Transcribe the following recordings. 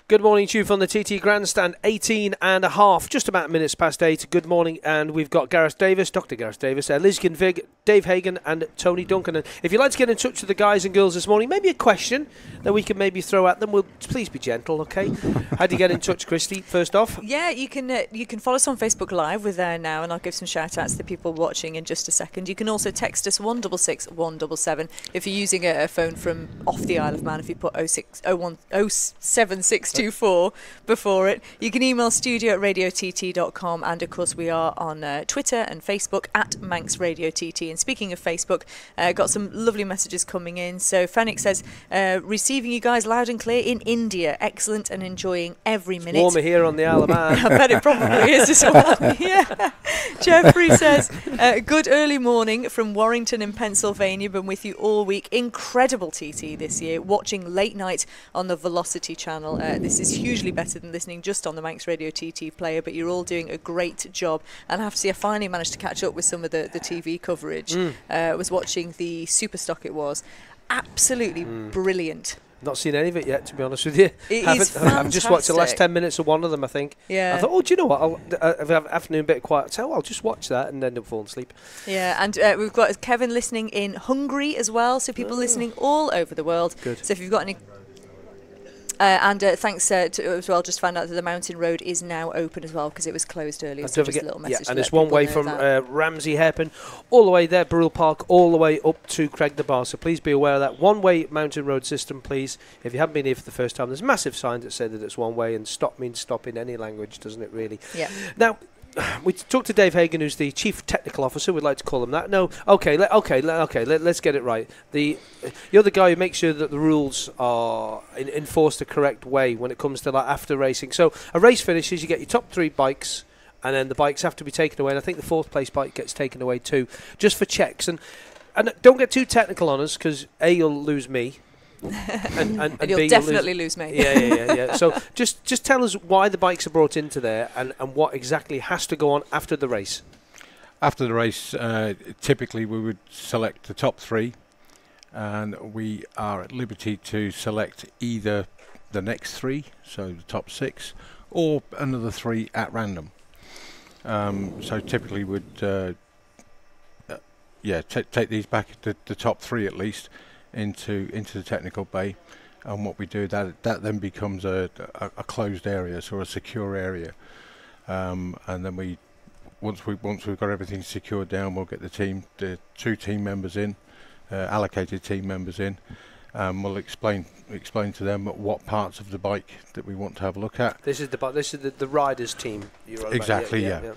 Good morning to you from the TT Grandstand, 18 and a half, just about minutes past 8. Good morning, and we've got Gareth Davies, Dr. Gareth Davies, Lizzie Kinvig, Dave Hagen and Tony Duncan. And if you'd like to get in touch with the guys and girls this morning, maybe a question that we can maybe throw at them, please be gentle, okay? How do you get in touch, Christy, first off? Yeah, you can follow us on Facebook Live. We're there now, and I'll give some shout-outs to the people watching in just a second. You can also text us 166 177 if you're using a phone from off the Isle of Man. If you put 07624 before it. You can email studio@radiott.com, and of course we are on Twitter and Facebook at Manx Radio TT. And speaking of Facebook, got some lovely messages coming in. So Fenix says, receiving you guys loud and clear in India. Excellent and enjoying every minute. Warmer here on the Isle of Man. I bet it probably is as well. Yeah. Jeffrey says, good early morning from Warrington in Pennsylvania. Been with you all week. Incredible TT this year. Watching late night on the Velocity channel. This is hugely better than listening just on the Manx Radio TT player, but you're all doing a great job. And I have to say, I finally managed to catch up with some of the TV coverage. I was watching the Superstock, it was. Absolutely brilliant. Not seen any of it yet, to be honest with you. I've just watched the last 10 minutes of one of them, I think. Yeah. I thought, do you know what? I'll have an afternoon bit of quiet. So I'll just watch that and end up falling asleep. Yeah, and we've got Kevin listening in Hungary as well, so people listening all over the world. Good. So if you've got any... thanks to as well, just found out that the Mountain Road is now open as well because it was closed earlier. So just a little message. Yeah, and it's one way from Ramsey Hairpin all the way there, Burrell Park, all the way up to Craig the Bar. So please be aware of that one-way Mountain Road system, please. If you haven't been here for the first time, there's massive signs that say that it's one way, and stop means stop in any language, doesn't it, really? Yeah. Now, we talked to Dave Hagen, who's the Chief Technical Officer. We'd like to call him that. No, let's get it right. You're the guy who makes sure that the rules are enforced the correct way when it comes to like after racing. So a race finishes, you get your top 3 bikes, and then the bikes have to be taken away. And I think the 4th place bike gets taken away too, just for checks. And don't get too technical on us, because A, you'll lose me. and you'll B, definitely lose me. Yeah. So just tell us why the bikes are brought into there and what exactly has to go on after the race. After the race, typically we would select the top 3, and we are at liberty to select either the next 3, so the top 6, or another 3 at random. So typically would take these back, the top 3 at least, into the technical bay, and what we do, that then becomes a closed area, so a secure area, and then once we've got everything secured down, we'll get the 2 team members in, allocated team members in. We'll explain to them what parts of the bike that we want to have a look at. This is the riders team. Exactly, yeah.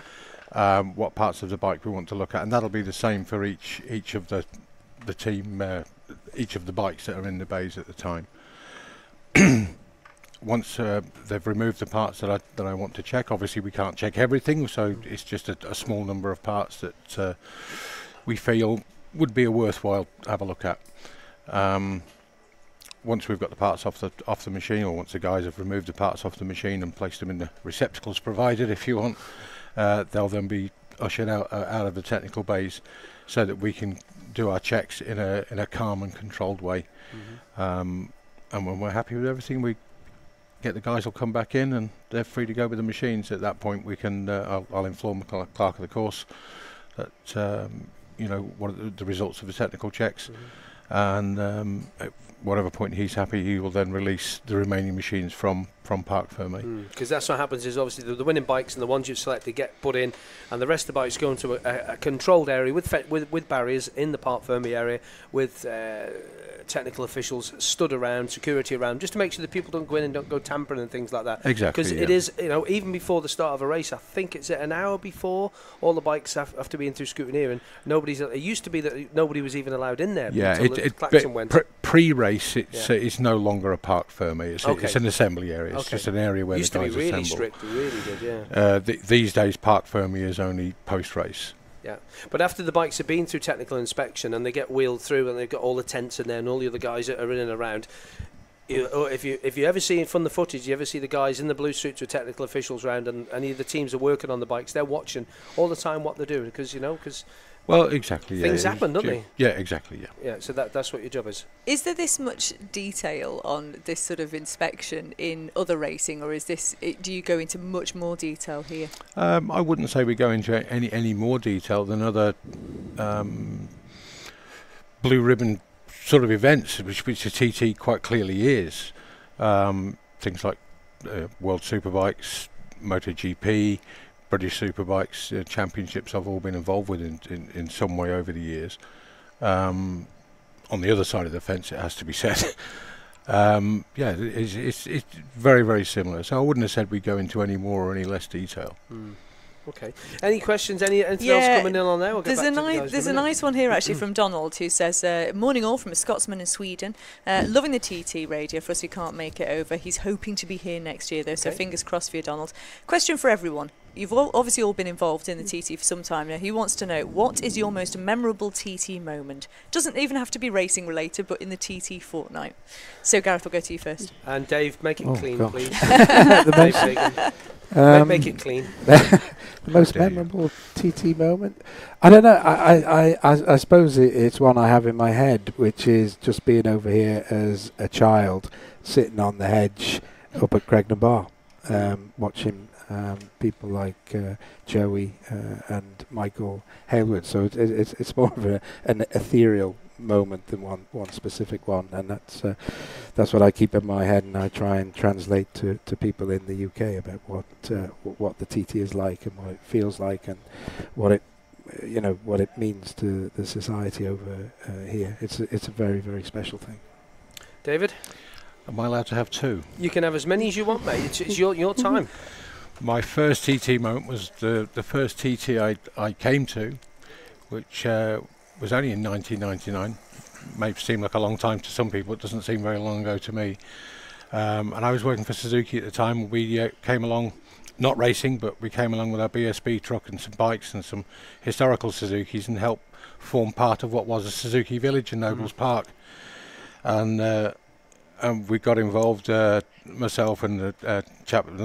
What parts of the bike we want to look at, and that'll be the same for each of the team. Each of the bikes that are in the bays at the time. Once they've removed the parts that I want to check, obviously we can't check everything, so it's just a small number of parts that we feel would be worthwhile to have a look at. Once we've got the parts off the machine, or once the guys have removed the parts off the machine and placed them in the receptacles provided, if you want, they'll then be ushered out of the technical bays, so that we can do our checks in a calm and controlled way. And when we're happy with everything, we get the guys will come back in, and they're free to go with the machines. At that point, we can I'll inform the clerk of the course that what are the results of the technical checks, and at whatever point he's happy, he will then release the remaining machines from Park Ferme. Because that's what happens, is obviously the winning bikes and the ones you've selected get put in, and the rest of the bikes go into a controlled area with barriers in the Park Ferme area, with technical officials stood around, security around, just to make sure that people don't go in and don't go tampering and things like that. Exactly. Because it is, even before the start of a race, I think it's an hour before, all the bikes have to be in through scrutineer, and it used to be that nobody was even allowed in there. Yeah, pre-race, it's no longer a Park Ferme. It's an assembly area. It's just an area where the guys assemble. Used to be really strict, really did, these days, Park Ferme is only post-race. Yeah, but after the bikes have been through technical inspection and they get wheeled through and they've got all the tents in there and all the other guys that are in and around, Or if you ever see from the footage, you ever see the guys in the blue suits with technical officials round, and any of the teams are working on the bikes, they're watching all the time what they're doing, because well, exactly. Things happen, don't they? Yeah, exactly. Yeah. Yeah. So that's what your job is. Is there this much detail on this sort of inspection in other racing, or do you go into much more detail here? I wouldn't say we go into any more detail than other blue ribbon sort of events, which the TT quite clearly is. Things like World Superbikes, MotoGP, British Superbikes, championships I've all been involved with in some way over the years. On the other side of the fence, it has to be said. It's very, very similar. So I wouldn't have said we go into any more or any less detail. Okay. Any questions? Anything else coming in on there? We'll there's a nice one here actually from Donald, who says, "Morning all from a Scotsman in Sweden. Loving the TT radio. For us who can't make it over, he's hoping to be here next year though. So fingers crossed for you, Donald. Question for everyone. You've obviously all been involved in the TT for some time now. He wants to know, what is your most memorable TT moment? Doesn't even have to be racing related, but in the TT fortnight. So Gareth, we'll go to you first. And Dave, make it clean, please. Make it clean. The most memorable TT moment? I don't know. I suppose it's one I have in my head, which is just being over here as a child, sitting on the hedge up at Cregnabar, watching people like Joey and Michael Hayward. So it's more of an ethereal moment than one specific one, and that's what I keep in my head, and I try and translate to people in the UK about what the TT is like and what it feels like and what it means to the society over here. It's a very, very special thing. David, am I allowed to have two? You can have as many as you want, mate. It's your time. My first TT moment was the first TT I came to, which was only in 1999. May seem like a long time to some people. It doesn't seem very long ago to me. And I was working for Suzuki at the time. We came along, not racing, but we came along with our BSB truck and some bikes and some historical Suzukis and helped form part of what was a Suzuki village in Nobles Park. And we got involved, myself and another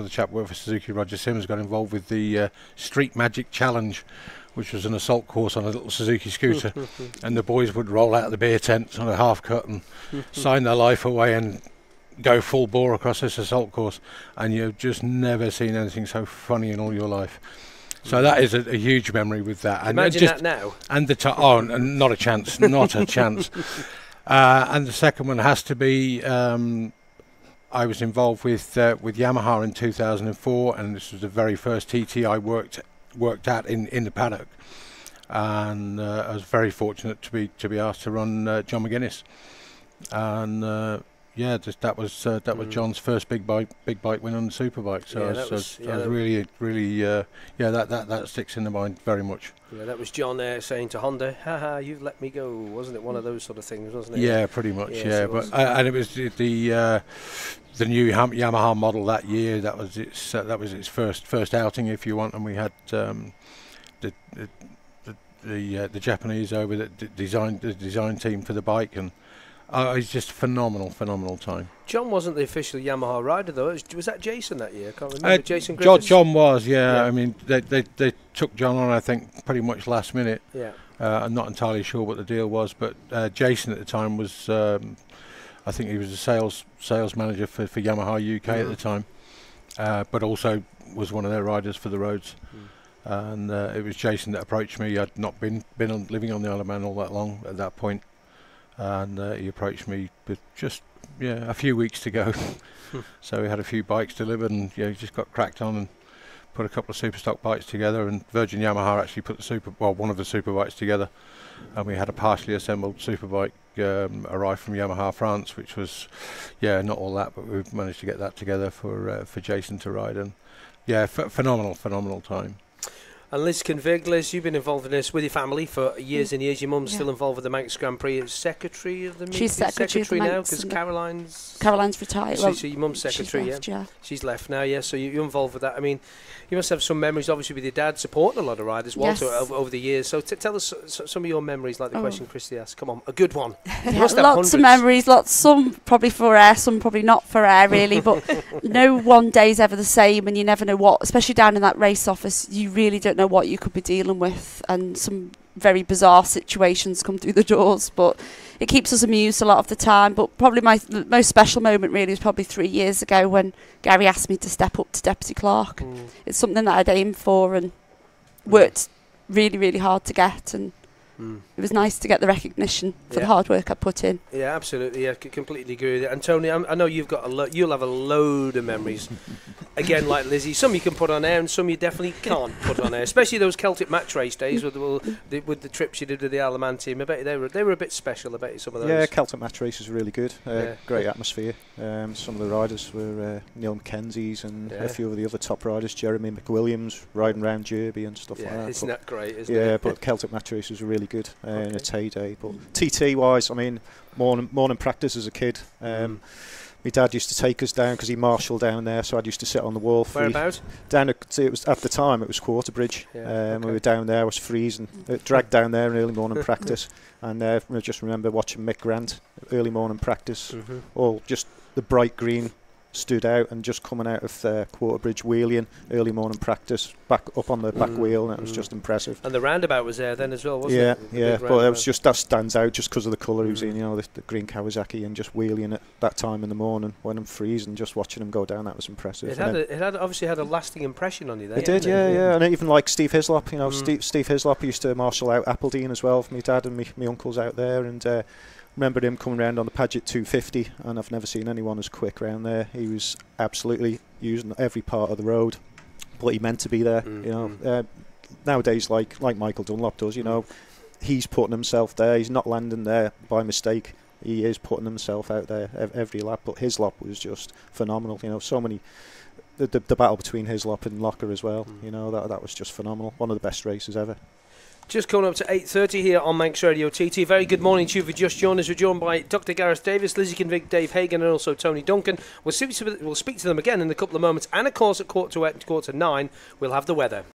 chap worked for Suzuki, Roger Sims, got involved with the Street Magic Challenge, which was an assault course on a little Suzuki scooter. And the boys would roll out of the beer tent on a half cut and sign their life away and go full bore across this assault course. And you've just never seen anything so funny in all your life. So that is a huge memory with that. Imagine that now. And not a chance, not a chance. And the second one has to be, I was involved with Yamaha in 2004, and this was the very first TT I worked at in the paddock, and I was very fortunate to be asked to run John McGuinness, and that was John's first big bike win on the superbike. So I was really that sticks in the mind very much. Yeah, that was John saying to Honda, "Haha, you've let me go," wasn't it? One of those sort of things, wasn't it? Yeah, pretty much. Yeah, but and it was the new Yamaha model that year. That was its first outing, if you want, and we had the Japanese over that designed the design team for the bike, and it was just phenomenal time. John wasn't the official Yamaha rider though. Was that Jason that year? I can't remember. Jason Griffiths? John was, yeah. I mean, they took John on, I think, pretty much last minute. Yeah. I'm not entirely sure what the deal was, but Jason at the time was, I think he was a sales manager for Yamaha UK at the time, but also was one of their riders for the roads. And it was Jason that approached me. I'd not been living on the Isle of Man all that long at that point, and he approached me with just a few weeks to go. So we had a few bikes delivered, and just got cracked on and put a couple of super stock bikes together. And Virgin Yamaha actually put one of the super bikes together, and we had a partially assembled super bike arrive from Yamaha France, which was not all that, but we managed to get that together for Jason to ride, and phenomenal time. And Liz Kinvig, Liz, you've been involved in this with your family for years and years. Your mum's still involved with the Manx Grand Prix. As secretary of the meeting? She's secretary now because Caroline's retired. So your mum's secretary, she's left, She's left now, yeah. So you're involved with that. I mean, you must have some memories, obviously, with your dad supporting a lot of riders, Walter, over the years. So tell us some of your memories, like the question Christy asked. Come on, a good one. You must have lots hundreds. of memories, some probably for air, some probably not for air, really. But no one day's ever the same, and you never know what, especially down in that race office, you really don't know what you could be dealing with, and some very bizarre situations come through the doors, but it keeps us amused a lot of the time. But probably my most special moment really was probably 3 years ago when Gary asked me to step up to deputy clerk. It's something that I'd aimed for and worked really, really hard to get, and it was nice to get the recognition for the hard work I put in. Yeah, absolutely. Yeah, completely agree with it. And Tony, I know you've got you'll have a load of memories. Again, like Lizzie, some you can put on air and some you definitely can't put on air. Especially those Celtic match race days with the trips you did with the Alamantium. I bet they were a bit special. I bet you some of those. Yeah, Celtic match race was really good. Great atmosphere. Some of the riders were Neil Mackenzie's and a few of the other top riders, Jeremy McWilliams, riding around Derby and stuff like that. Isn't that great? Isn't it? But Celtic match race was really good in its heyday. But TT wise, I mean, morning practice as a kid. My dad used to take us down because he marshalled down there, so I used to sit on the wall. Whereabouts? It was at the time it was Quarterbridge. We were down there. I was freezing, dragged down there in early morning practice, and I just remember watching Mick Grant early morning practice. All just the bright green stood out, and just coming out of Quarterbridge wheeling early morning practice back up on the back wheel, and it was just impressive. And the roundabout was there then as well, wasn't it? Yeah, but it was just, that stands out just because of the colour he was in, the green Kawasaki, and just wheeling at that time in the morning when I'm freezing, just watching him go down, that was impressive. It obviously had a lasting impression on you then. It did, yeah. And even like Steve Hislop, Steve Hislop used to marshal out Appledene as well for my dad and my uncles out there, and remember him coming around on the Paget 250, and I've never seen anyone as quick around there. He was absolutely using every part of the road, but he meant to be there. Nowadays, like Michael Dunlop does, he's putting himself there. He's not landing there by mistake. He is putting himself out there every lap. But Hislop was just phenomenal. So many. The battle between Hislop and Locker as well. That was just phenomenal. One of the best races ever. Just coming up to 8:30 here on Manx Radio TT. Very good morning to you. If you just joined us, we're joined by Dr. Gareth Davies, Lizzie Kinvig, Dave Hagen, and also Tony Duncan. We'll speak to them again in a couple of moments. And of course, at 8:45, 8:45, we'll have the weather.